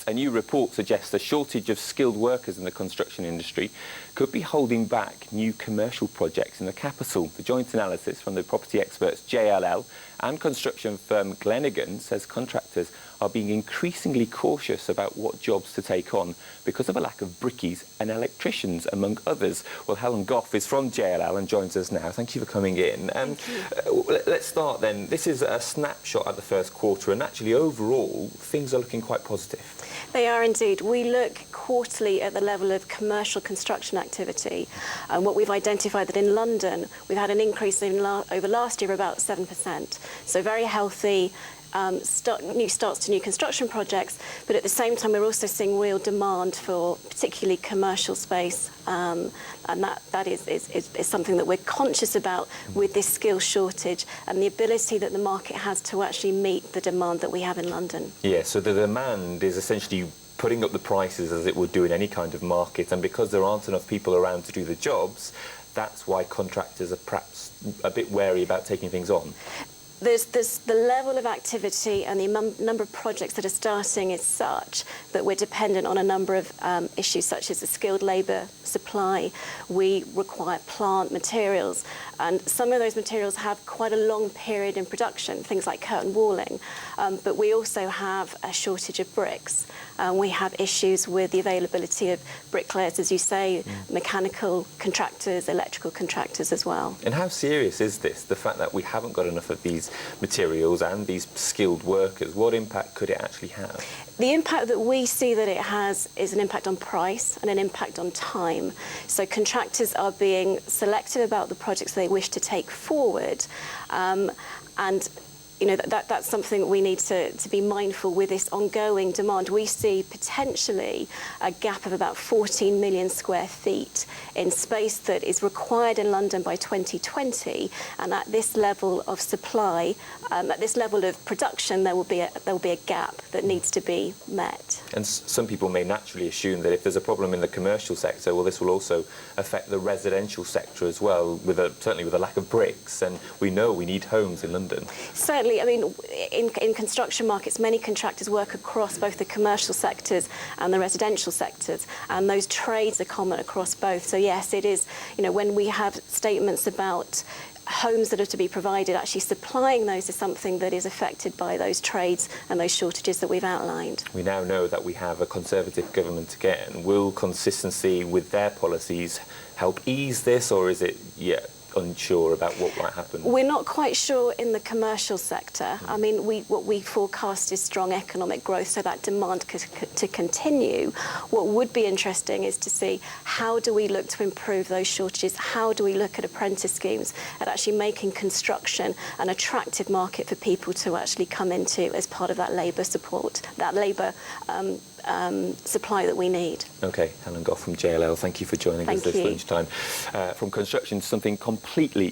a new report suggests a shortage of skilled workers in the construction industry could be holding back new commercial projects in the capital. The joint analysis from the property experts JLL and construction firm Glenigan says contractors are being increasingly cautious about what jobs to take on because of a lack of brickies and electricians, among others. Well, Helen Gough is from JLL and joins us now. Thank you for coming in. Let's start then. This is a snapshot at the first quarter, and actually overall things are looking quite positive. They are indeed. We look quarterly at the level of commercial construction activity, and what we've identified that in London we've had an increase over last year of about 7%. So very healthy new starts to new construction projects, but at the same time we're also seeing real demand for particularly commercial space, and that is something that we're conscious about with this skill shortage and the ability that the market has to actually meet the demand that we have in London. Yeah, so the demand is essentially putting up the prices as it would do in any kind of market, and because there aren't enough people around to do the jobs, that's why contractors are perhaps a bit wary about taking things on. There's the level of activity and the number of projects that are starting is such that we're dependent on a number of issues such as the skilled labour supply. We require plant materials, and some of those materials have quite a long period in production, things like curtain walling, but we also have a shortage of bricks. We have issues with the availability of bricklayers, as you say, mechanical contractors, electrical contractors as well. And how serious is this, the fact that we haven't got enough of these materials and these skilled workers? What impact could it actually have? The impact that we see that it has is an impact on price and an impact on time. So contractors are being selective about the projects they wish to take forward, and you know, that's something we need to be mindful with this ongoing demand. We see potentially a gap of about 14 million square feet in space that is required in London by 2020, and at this level of supply, at this level of production, there will be a gap that needs to be met. And some people may naturally assume that if there's a problem in the commercial sector, well, this will also affect the residential sector as well, certainly with a lack of bricks, and we know we need homes in London. Certainly. I mean, in construction markets, many contractors work across both the commercial sectors and the residential sectors, and those trades are common across both. So yes, it is, you know, when we have statements about homes that are to be provided, actually supplying those is something that is affected by those trades and those shortages that we've outlined. We now know that we have a Conservative government again. Will consistency with their policies help ease this, or is it unsure about what might happen? We're not quite sure in the commercial sector. I mean, what we forecast is strong economic growth, so that demand to continue. What would be interesting is to see how do we look to improve those shortages, how do we look at apprentice schemes, at actually making construction an attractive market for people to actually come into as part of that labour support, that labour supply that we need. OK, Helen Gough from JLL, thank you for joining us this lunchtime. From construction to something completely